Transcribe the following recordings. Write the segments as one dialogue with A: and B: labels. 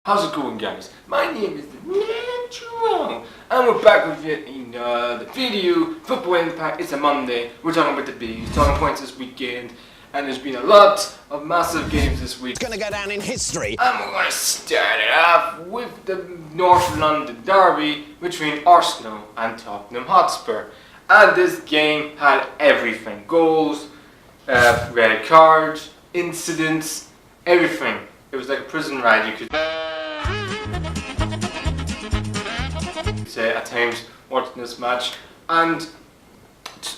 A: How's it going, guys? My name is Chievo, and we're back with yet another video. Football Impact. It's a Monday. We're talking about the Bees, talking points this weekend, and there's been a lot of massive games this week.
B: It's going to go down in history.
A: And we're going to start it off with the North London derby between Arsenal and Tottenham Hotspur. And this game had everything: goals, red cards, incidents, everything. It was like a prison ride, you could say at times watching this match. And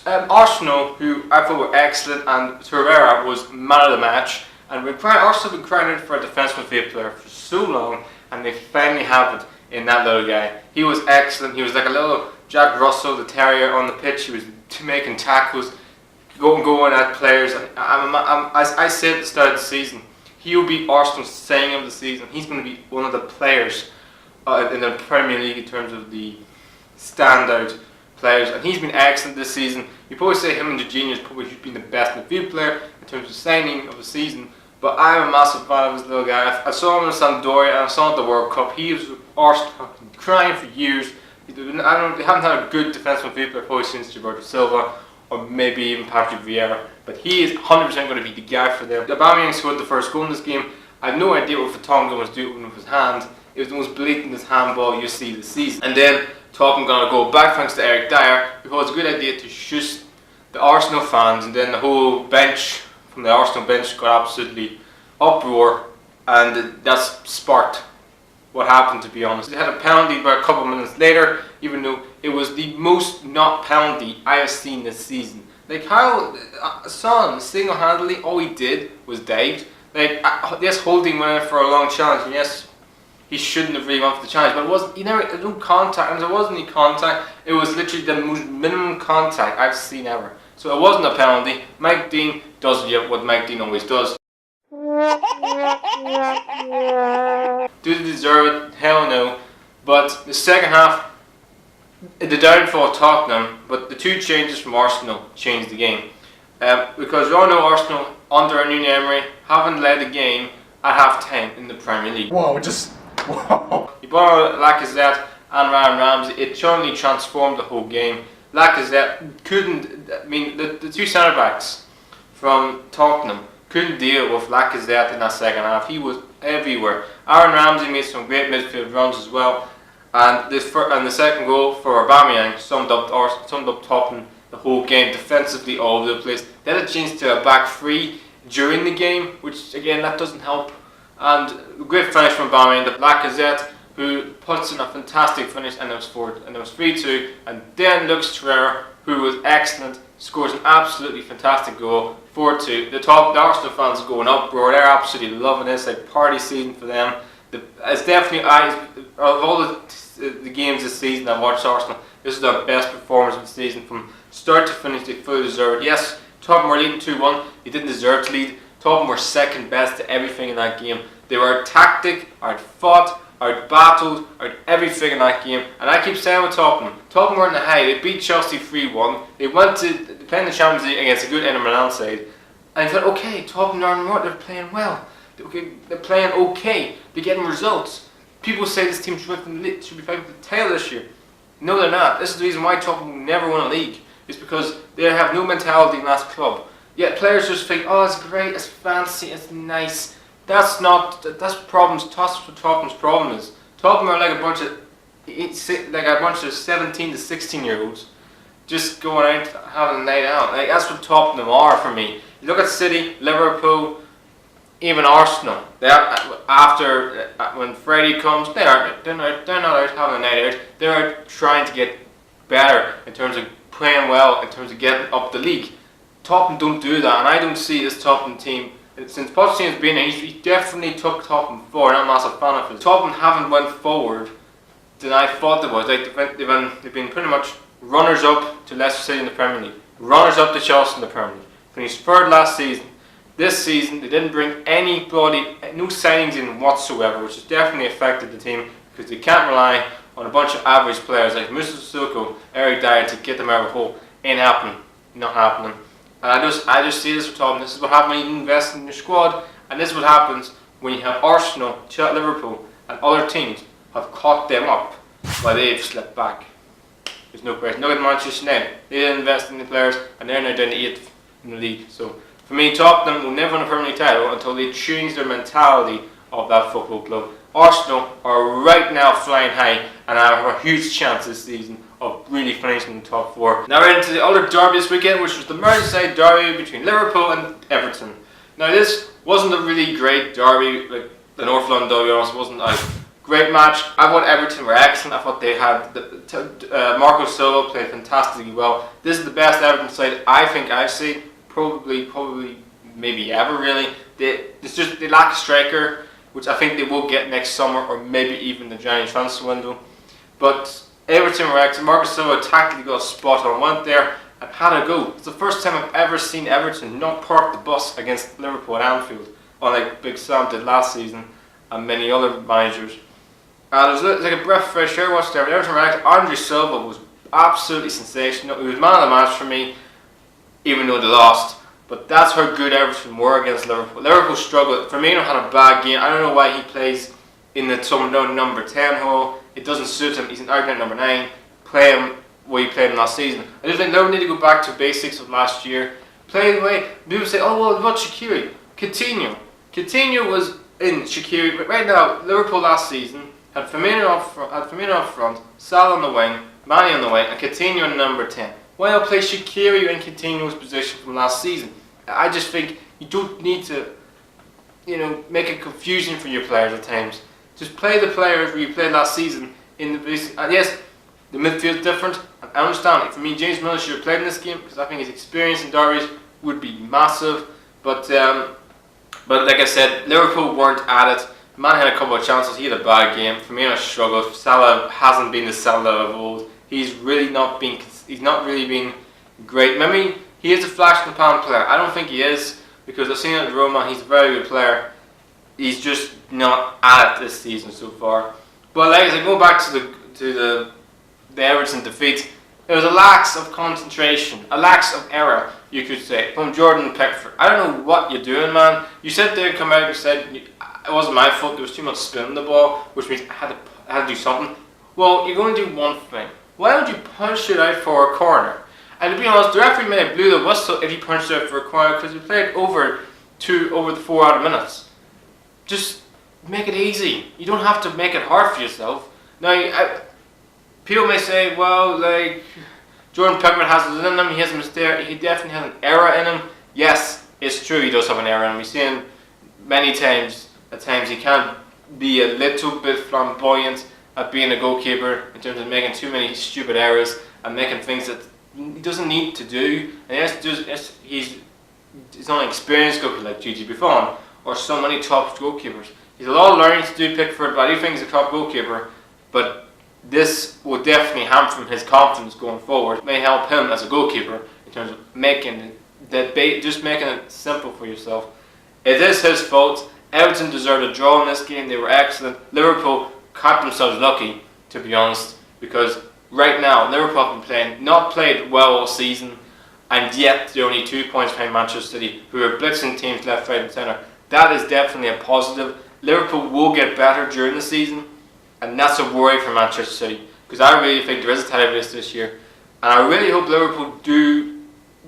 A: Arsenal, who I thought were excellent, and Torreira was man of the match. And Arsenal have been crying out for a defensive midfield player for so long, and they finally have it in that little guy. He was excellent. He was like a little Jack Russell, the terrier on the pitch. He was making tackles, going at players. And I said at the start of the season, he will be Arsenal's saying of the season. He's going to be one of the players in the Premier League in terms of the standout players, and he's been excellent this season. You probably say him and Jorginho has probably been the best midfield player in terms of signing of the season, but I'm a massive fan of this little guy. I saw him in Sampdoria and I saw him at the World Cup. He was Arsenal crying for years. They haven't had a good defensive midfield player probably since Gilberto Silva, or maybe even Patrick Vieira, but he is 100% going to be the guy for them. Aubameyang scored the first goal in this game. I have no idea what Vertonghen was doing with his hand. It was the most blatantest handball you see this season. And then Tottenham going to go back thanks to Eric Dyer, who thought it was a good idea to shush the Arsenal fans, and then the whole bench from the Arsenal bench got absolutely uproar, and that's sparked what happened, to be honest. They had a penalty about a couple of minutes later, even though it was the most not penalty I have seen this season. Like how Son single-handedly, all he did was dived. Like, yes, Holding went in for a long challenge, and yes, he shouldn't have really went for the challenge, but it wasn't, there was no contact, and there wasn't any contact. It was literally the most minimum contact I've seen ever. So it wasn't a penalty. Mike Dean does what Mike Dean always does. Do they deserve it? Hell no. But the second half, the downfall of Tottenham, but the two changes from Arsenal changed the game. Because we all know Arsenal, under Unai Emery, haven't led the game at half-time in the Premier League.
B: Whoa, whoa.
A: You brought Lacazette and Ryan Ramsey. It totally transformed the whole game. Lacazette the two centre-backs from Tottenham couldn't deal with Lacazette in that second half. He was everywhere. Aaron Ramsey made some great midfield runs as well. And the second goal for Aubameyang summed up Tottenham the whole game, defensively all over the place. They had a chance to a back three during the game, which again, that doesn't help. And a great finish from Aubameyang, the Lacazette, who puts in a fantastic finish, and it was 3-2. And then looks Torreira, who was excellent, scores an absolutely fantastic goal, 4-2. The Arsenal fans are going up, bro. They're absolutely loving this, like party season for them. It's definitely, of all the games this season I've watched Arsenal, this is their best performance of the season. From start to finish, they fully deserve it. Yes, Tottenham were leading 2-1. They didn't deserve to lead. Tottenham were second best to everything in that game. They were tactic, out-fought, out-battled, out everything in that game. And I keep saying with Tottenham were in the high. They beat Chelsea 3-1. They went to play in the Champions League against a good Inter Milan side. And I thought, okay, Tottenham are what? They're playing well. They're playing okay. They're getting results. People say this team should be fighting for the title this year. No, they're not. This is the reason why Tottenham will never win a league. It's because they have no mentality in that club. Yet players just think, oh, it's great, it's fancy, it's nice. That's problems. That's what Tottenham's problem is. Tottenham are like a bunch of 17 to 16-year-olds just going out having a night out. Like, that's what Tottenham are for me. You look at City, Liverpool, even Arsenal. When Freddie comes, they're not out having a night out. They're out trying to get better in terms of playing well, in terms of getting up the league. Tottenham don't do that, and I don't see this Tottenham team. Since Pochettino's been here, he definitely took Tottenham forward. I'm a massive fan of it. Tottenham haven't went forward than I thought they would. Like, they've been pretty much runners-up to Leicester City in the Premier League, runners-up to Chelsea in the Premier League. Finished third last season. This season, they didn't bring no signings in whatsoever, which has definitely affected the team, because they can't rely on a bunch of average players like Mr. Sissoko, Eric Dyer to get them out of the hole. Ain't happening. Not happening. And I just see this with Tottenham. This is what happens when you invest in your squad, and this is what happens when you have Arsenal, Liverpool, and other teams have caught them up while they've slipped back. There's no question. Look at Manchester United. They didn't invest in the players, and they're now down to 8th in the league. So for me, Tottenham will never win a Premier League title until they change their mentality of that football club. Arsenal are right now flying high and have a huge chance this season of really finishing in the top 4. Now right into the other derby this weekend, which was the Merseyside derby between Liverpool and Everton. Now this wasn't a really great derby, like the North London derby also wasn't a great match. I thought Everton were excellent. I thought they had Marco Silva played fantastically well. This is the best Everton side I think I've seen, probably maybe ever really. They lack a striker, which I think they will get next summer or maybe even the January transfer window. But Everton were excellent. Marco Silva tactically got spot on, went there and had a go. It's the first time I've ever seen Everton not park the bus against Liverpool at Anfield, unlike Big Sam did last season and many other managers. And it was like a breath of fresh air watching there. Everton were excellent. Andre Silva was absolutely sensational. He was man of the match for me, even though they lost. But that's how good Everton were against Liverpool. Liverpool struggled. Firmino had a bad game. I don't know why he plays in the number 10 hole. It doesn't suit him. He's an argument number 9. Play him where he played him last season. I just think Liverpool need to go back to basics of last year. Play the way people say, oh well, what Shaqiri? Coutinho was in Shaqiri. But right now, Liverpool last season had Firmino up front, Salah on the wing, Mane on the wing, and Coutinho in number 10. Why not play Shaqiri in Coutinho's position from last season? I just think you don't need to, make it confusing for your players at times. Just play the players where you played last season in the basic. And yes, the midfield's different. I understand it. For me, James Milner should have played in this game because I think his experience in derbies would be massive. But like I said, Liverpool weren't at it. Man had a couple of chances. He had a bad game. Firmino struggled. Salah hasn't been the Salah of old. He's not really been great. Maybe he is a flash in the pan player. I don't think he is, because I've seen it at Roma. He's a very good player. He's just not at it this season so far. But like I said, going back to the Everton defeat, there was a lack of concentration, a lack of error, you could say, from Jordan Pickford. I don't know what you're doing, man. You said there, come out and said it wasn't my fault. There was too much spin on the ball, which means I had to do something. Well, you're going to do one thing. Why don't you punch it out for a corner? And to be honest, the referee may have blew the whistle if he punched it out for a corner because he played over the 4 out of minutes. Just make it easy. You don't have to make it hard for yourself. Now, people may say, well, like, Jordan Pickford has it in him, he has a mistake, he definitely has an error in him. Yes, it's true, he does have an error in him. We've seen many times, at times he can be a little bit flamboyant at being a goalkeeper in terms of making too many stupid errors and making things that he doesn't need to do. And he's not an experienced goalkeeper like Gigi Buffon or so many top goalkeepers. He's a lot of learning to do, Pickford, but I do think he's a top goalkeeper. But this will definitely hamper his confidence going forward. It may help him as a goalkeeper in terms of making it simple for yourself. It is his fault. Everton deserved a draw in this game. They were excellent. Liverpool caught themselves lucky, to be honest, because right now Liverpool have been not played well all season, and yet they're only 2 points behind Manchester City, who are blitzing teams left, right and centre. That is definitely a positive. Liverpool will get better during the season, and that's a worry for Manchester City, because I really think there is a title race this year, and I really hope Liverpool do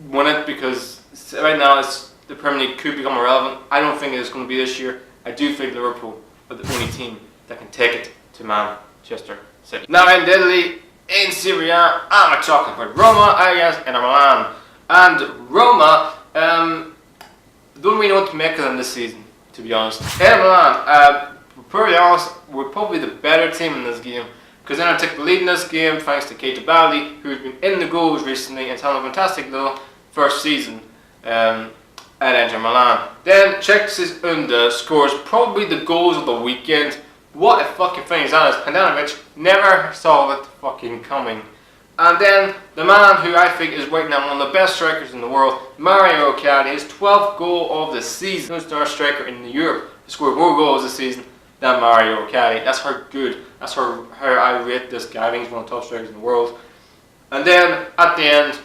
A: win it, because right now the Premier League could become irrelevant. I don't think it's going to be this year. I do think Liverpool are the only team that can take it to Manchester City. Now in Italy, in Serie A, I'm talking about Roma against Inter Milan. And Roma, don't really know what to make of them this season, to be honest. Inter Milan, pretty honest, were probably the better team in this game, because Inter took the lead in this game thanks to Keita Baldi, who's been in the goals recently and having a fantastic little first season at Inter Milan. Then Chelsea Under scores probably the goals of the weekend. What a fucking thing is that? Handanovic never saw it fucking coming. And then the man who I think is right now one of the best strikers in the world, Mario Icardi, his 12th goal of the season. Star striker in Europe, he scored more goals this season than Mario Icardi. That's how good. That's how I rate this guy. I think he's one of the top strikers in the world. And then at the end,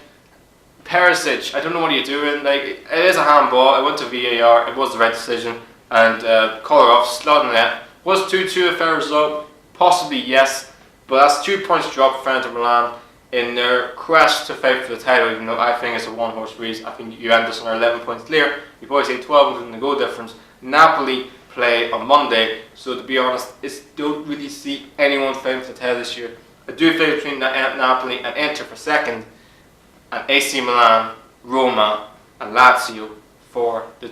A: Perisic, I don't know what you're doing. Like, it is a handball. It went to VAR. It was the right decision. And Kolarov slotted in that. Was 2-2 a fair result? Possibly yes, but that's 2 points dropped for Inter Milan in their quest to fight for the title, even though I think it's a one-horse race. I think Juventus are 11 points clear. You probably say 12 including the goal difference. Napoli play on Monday, so to be honest, I don't really see anyone fighting for the title this year. I do think between Napoli and Inter for second, and AC Milan, Roma, and Lazio for the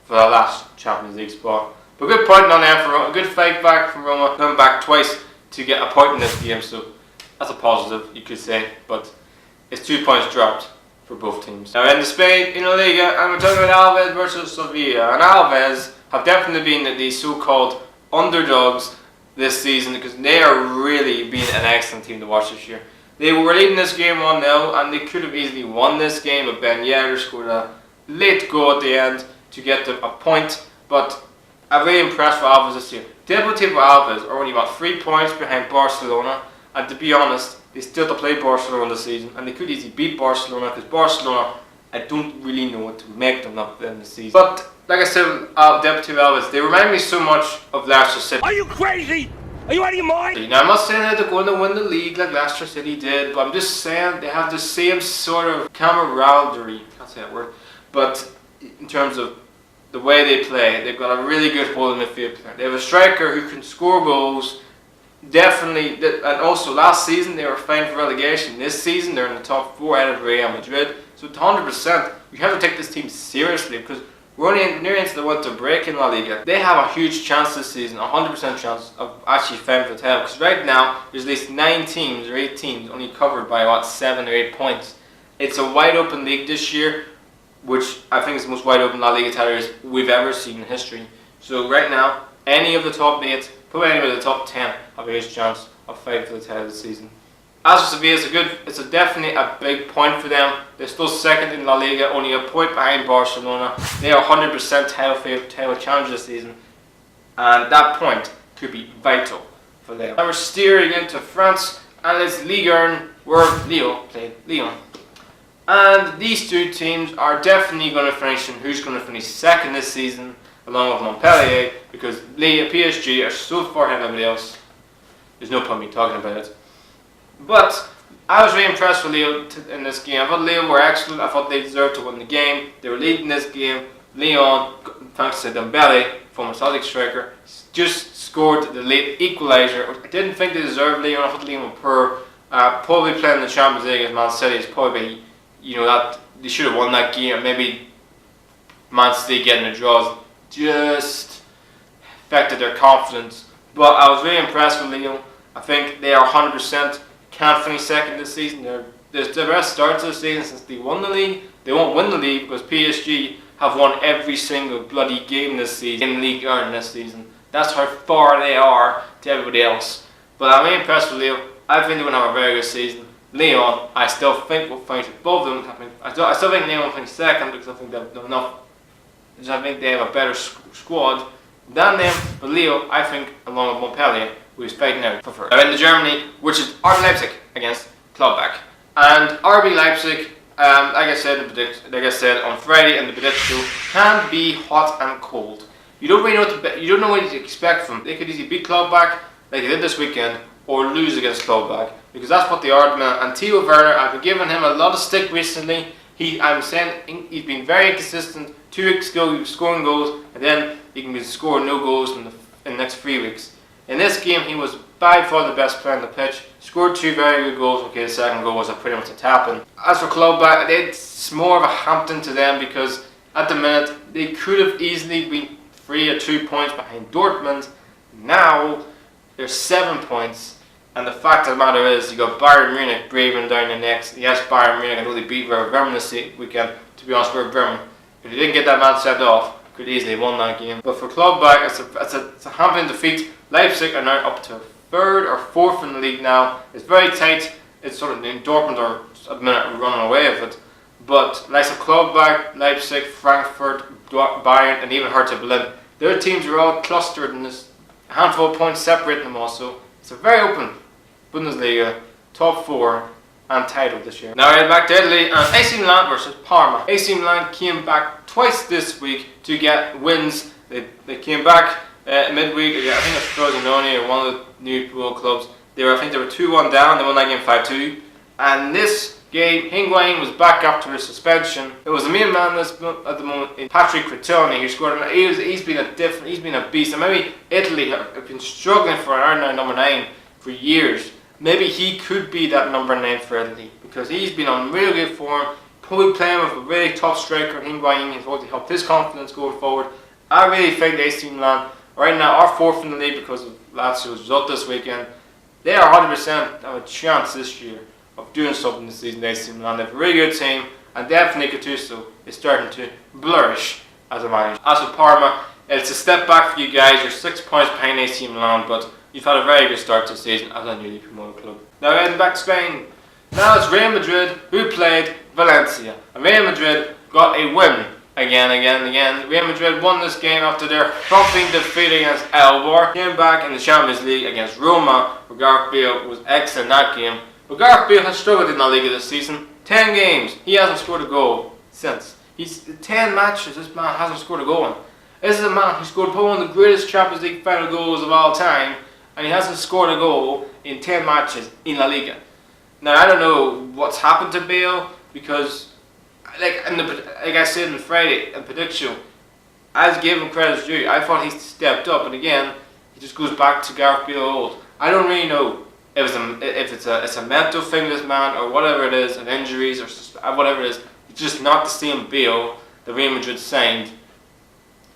A: last Champions League spot. But good point on there for Roma. A good fight back from Roma, coming back twice to get a point in this game, so that's a positive, you could say. But it's 2 points dropped for both teams. Now in Spain, in La Liga, and we're talking about Alves versus Sevilla. And Alves have definitely been the so-called underdogs this season because they are really being an excellent team to watch this year. They were leading this game 1-0 and they could have easily won this game, but Ben Yedder scored a late goal at the end to get them a point. But I'm really impressed with Alves this year. Deportivo Alves are only about 3 points behind Barcelona, and to be honest, they still have to play Barcelona this season, and they could easily beat Barcelona because Barcelona, I don't really know what to make them up in the season. But like I said, Deportivo Alves, they remind me so much of Leicester City.
C: Are you crazy? Are you out of your mind?
A: Now I'm not saying that they're going to win the league like Leicester City did, but I'm just saying they have the same sort of camaraderie. Can't say that word, but in terms of the way they play, they've got a really good holding midfield player. They have a striker who can score goals. Definitely, and also last season they were fighting for relegation. This season they're in the top 4 ahead of Real Madrid. So 100%, you have to take this team seriously because we're only near into the winter break in La Liga. They have a huge chance this season, 100% chance of actually fighting for the title. Because right now there's at least 9 teams or 8 teams only covered by what 7 or 8 points. It's a wide open league this year, which I think is the most wide open La Liga titles we've ever seen in history. So right now, any of the top 8, probably any of the top 10 have a huge chance of fighting for the title this season. As for Sevilla, it's definitely a big point for them. They're still second in La Liga, only a point behind Barcelona. They are 100% title challenge this season, and that point could be vital for them. Now we're steering into France, and it's Ligue 1, where Lyon played Lyon. And these two teams are definitely going to finish in who's going to finish second this season, along with Montpellier, because PSG are so far ahead of everybody else. There's no point in me talking about it. But I was really impressed with Lyon in this game. I thought Lyon were excellent. I thought they deserved to win the game. They were leading this game. Lyon, thanks to Dembele, former Celtic striker, just scored the late equaliser. I didn't think they deserved Lyon. I thought Lyon were poor. Probably playing the Champions League as Man City is probably, that they should have won that game. Maybe Man City getting a draw just affected their confidence. But I was really impressed with Lyon. I think they are 100%. Can't finish second this season. They're the best start to the season since they won the league. They won't win the league because PSG have won every single bloody game this season in Ligue 1 this season. That's how far they are to everybody else. But I'm really impressed with Lyon. I think they're going to have a very good season. Lyon, I still think will finish above them. I still think Lyon will finish second because I think they have enough. I think they have a better squad than them. But Lyon, I think, along with Montpellier, who is fighting out for first. Now in Germany, which is RB Leipzig against Gladbach. And RB Leipzig, like I said on Friday in the prediction show, can be hot and cold. You don't really know what to you don't know what to expect from them. They could easily beat Gladbach like they did this weekend, or lose against Gladbach, because that's what they are at the minute. And Timo Werner, I've been giving him a lot of stick recently. I'm saying he's been very inconsistent. 2 weeks ago he was scoring goals, and then he can be scoring no goals in the next 3 weeks. In this game, he was by far the best player on the pitch. Scored 2 very good goals. Okay, the second goal was pretty much a tap-in. As for Gladbach, it's more of a Hampton to them because at the minute they could have easily been 3 or 2 points behind Dortmund. Now they're 7 points, and the fact of the matter is you got Bayern Munich breathing down your necks. Yes, Bayern Munich, I know they beat Werder Bremen this weekend. To be honest, Werder Bremen, if they didn't get that man sent off, could easily have won that game. But for Gladbach, it's a Hampton defeat. Leipzig are now up to 3rd or 4th in the league now. It's very tight. It's sort of in Dortmund are at the minute running away with it. But like Gladbach, Leipzig, Frankfurt, Bayern, and even Hertha Berlin, their teams are all clustered in this handful of points separating them also. It's a very open Bundesliga, top 4 and title this year. Now we head back to Italy and AC Milan versus Parma. AC Milan came back twice this week to get wins. They came back Midweek, I think it's Frosinone or one of the new world clubs. I think they were 2-1 down. They won that game 5-2. And this game, Higuain was back after his suspension. It was the main man at the moment, Patrick Cretoni, who scored. He's been a beast. And maybe Italy have been struggling for an number 9 for years. Maybe he could be that number 9 for Italy because he's been on real good form. Probably playing with a really tough striker, Higuain, has really helped his confidence going forward. I really think AC Milan right now are 4th in the league because of Lazio's result this weekend. They are 100% have a chance this year of doing something this season. AC Milan, they have a really good team, and definitely Gattuso is starting to flourish as a manager. As for Parma, it's a step back for you guys. You're 6 points behind AC Milan, but you've had a very good start to the season as a newly promoted club. Now heading back to Spain. Now it's Real Madrid who played Valencia, and Real Madrid got a win again. Real Madrid won this game after their thumping defeat against Elbar. Came back in the Champions League against Roma, where Gareth Bale was excellent in that game. But Gareth Bale has struggled in La Liga this season. 10 games, he hasn't scored a goal since. He's 10 matches, this man hasn't scored a goal in. This is a man who scored probably one of the greatest Champions League final goals of all time, and he hasn't scored a goal in 10 matches in La Liga. Now I don't know what's happened to Bale because, like I said on Friday in prediction, I gave him credit due. I thought he stepped up, and again he just goes back to Gareth Bale old. I don't really know if it's a mental thing, this man, or whatever it is, and injuries or whatever it is. It's just not the same Bale that Real Madrid signed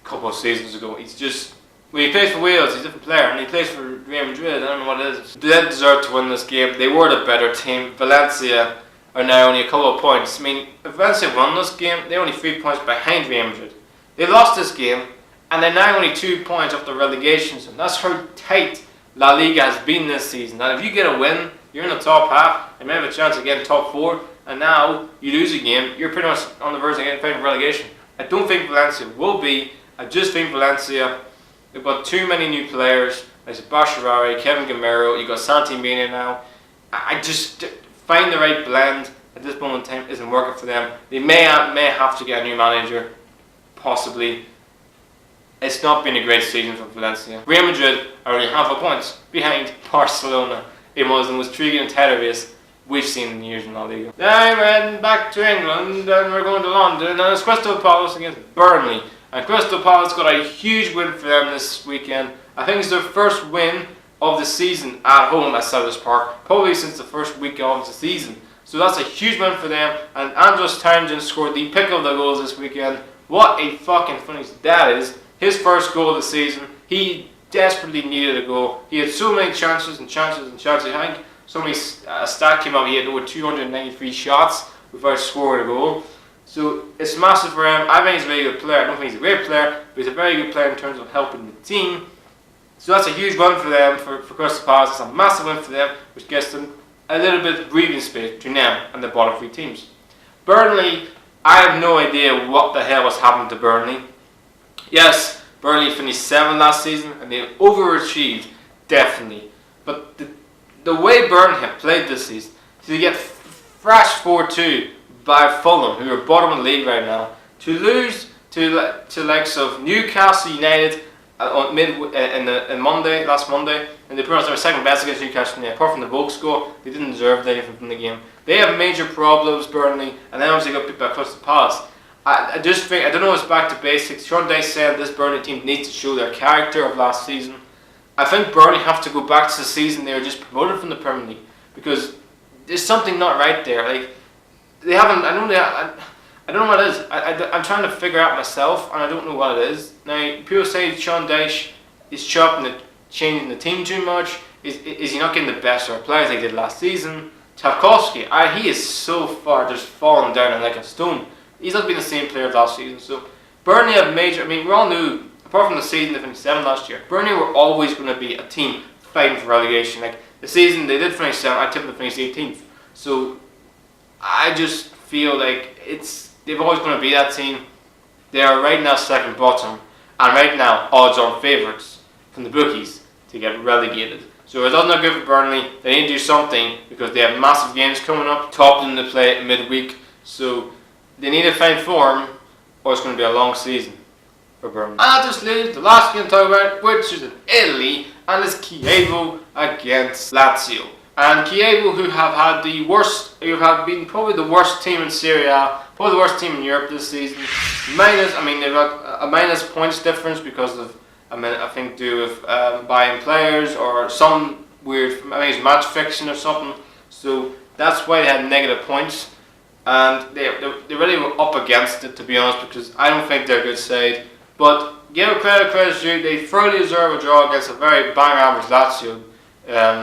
A: a couple of seasons ago. He's just, when he plays for Wales, he's a different player, and when he plays for Real Madrid, I don't know what it is. They deserve to win this game. They were the better team. Valencia are now only a couple of points. I mean, if Valencia won this game, they're only 3 points behind Real Madrid. They lost this game, and they're now only 2 points off the relegation zone. That's how tight La Liga has been this season. Now, if you get a win, you're in the top half, you may have a chance of getting top 4, and now you lose a game, you're pretty much on the verge of getting relegation. I don't think Valencia will be. I just think Valencia, they've got too many new players. There's Bashirari, Kevin Gamero, you've got Santimina now. I just find the right blend at this moment in time isn't working for them. They may have to get a new manager, possibly. It's not been a great season for Valencia. Real Madrid are only half a point behind Barcelona in one of the most intriguing and title race we've seen in years in La Liga. Now we're heading back to England and we're going to London, and it's Crystal Palace against Burnley. And Crystal Palace got a huge win for them this weekend. I think it's their first win of the season at home at Selhurst Park, probably since the first week of the season. So that's a huge win for them, and Andros Townsend scored the pick of the goals this weekend. What a fucking finish that is. His first goal of the season. He desperately needed a goal. He had so many chances. I think somebody stat came out, he had over 293 shots without scoring a goal. So it's massive for him. I think he's a very good player. I don't think he's a great player, but he's a very good player in terms of helping the team. So that's a huge win for them, for Crystal Palace. It's a massive win for them, which gets them a little bit of breathing space between them and the bottom 3 teams. Burnley, I have no idea what the hell was happening to Burnley. Yes, Burnley finished 7th last season, and they overachieved, definitely. But the way Burnley have played this season, to get thrashed 4-2 by Fulham, who are bottom of the league right now, to lose to likes of Newcastle United last Monday, and they pretty much were second best against Newcastle United. Apart from the Volks goal, they didn't deserve anything from the game. They have major problems, Burnley, and then obviously got beat by Crystal Palace. I just think, I don't know if it's back to basics. Sean Dyche said this Burnley team needs to show their character of last season. I think Burnley have to go back to the season they were just promoted from the Premier League, because there's something not right there. Like, they haven't, I don't know what it is. I'm trying to figure out myself, and I don't know what it is. Now, people say Sean Dyche is changing the team too much. Is he not getting the best of our players like he did last season? Tarkowski, he is so far just falling down like a stone. He's not been the same player of last season. So Burnley have major. I mean, we all knew, apart from the season they finished 7th last year, Burnley were always going to be a team fighting for relegation. Like the season they did finish 7th, I tipped them to finish 18th. So I just feel like they've always going to be that team. They are right now second bottom, and right now odds-on favourites from the bookies to get relegated. So it does not good for Burnley. They need to do something because they have massive games coming up. Tottenham to play midweek, so they need to find form, or it's going to be a long season. for Burnley. And that just leaves the last game to talk about, which is in Italy, and it's Chievo against Lazio. And Chievo, who have been probably the worst team in Serie A, probably the worst team in Europe this season. They've got a minus points difference because of, I think, due with buying players or some weird, I think it's match fixing or something. So that's why they had negative points. And they really were up against it, to be honest, because I don't think they're a good side. But give credit due, they thoroughly deserve a draw against a very bang average Lazio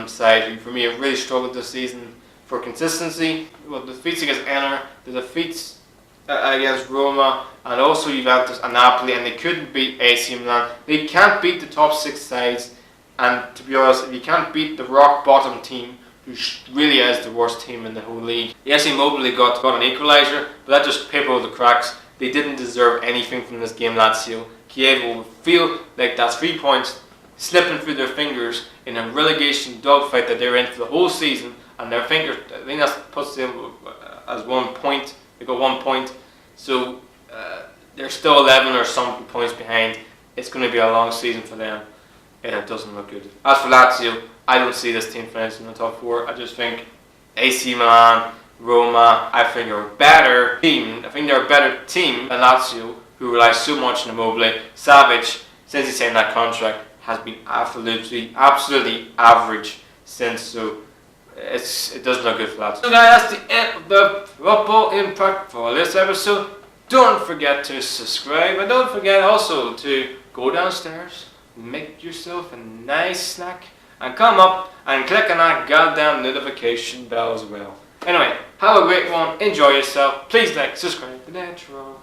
A: side, who for me have really struggled this season for consistency. Well, the defeats against Inter, the defeats against Roma, and also Juventus and Napoli, and they couldn't beat AC Milan. They can't beat the top 6 sides, and to be honest, if you can't beat the rock bottom team, who really is the worst team in the whole league. Yes, Immobile got an equaliser, but that just papered over the cracks. They didn't deserve anything from this game, Lazio. Chievo will feel like that's 3 points slipping through their fingers in a relegation dogfight that they're in for the whole season, and their fingers, I think that puts them as 1 point. They got 1 point, so they're still 11 or some points behind. It's going to be a long season for them, and it doesn't look good. As for Lazio, I don't see this team finishing in the top 4. I just think AC Milan, Roma, I think are a better team. I think they're a better team than Lazio, who rely so much on Immobile. Savic, since he signed that contract, has been absolutely average since. So it doesn't look good for Lazio. So guys, that's the end of the Football Impact for this episode. Don't forget to subscribe, and don't forget also to go downstairs, make yourself a nice snack, and come up and click on that goddamn notification bell as well. Anyway, have a great one, enjoy yourself, please like, subscribe, and outro.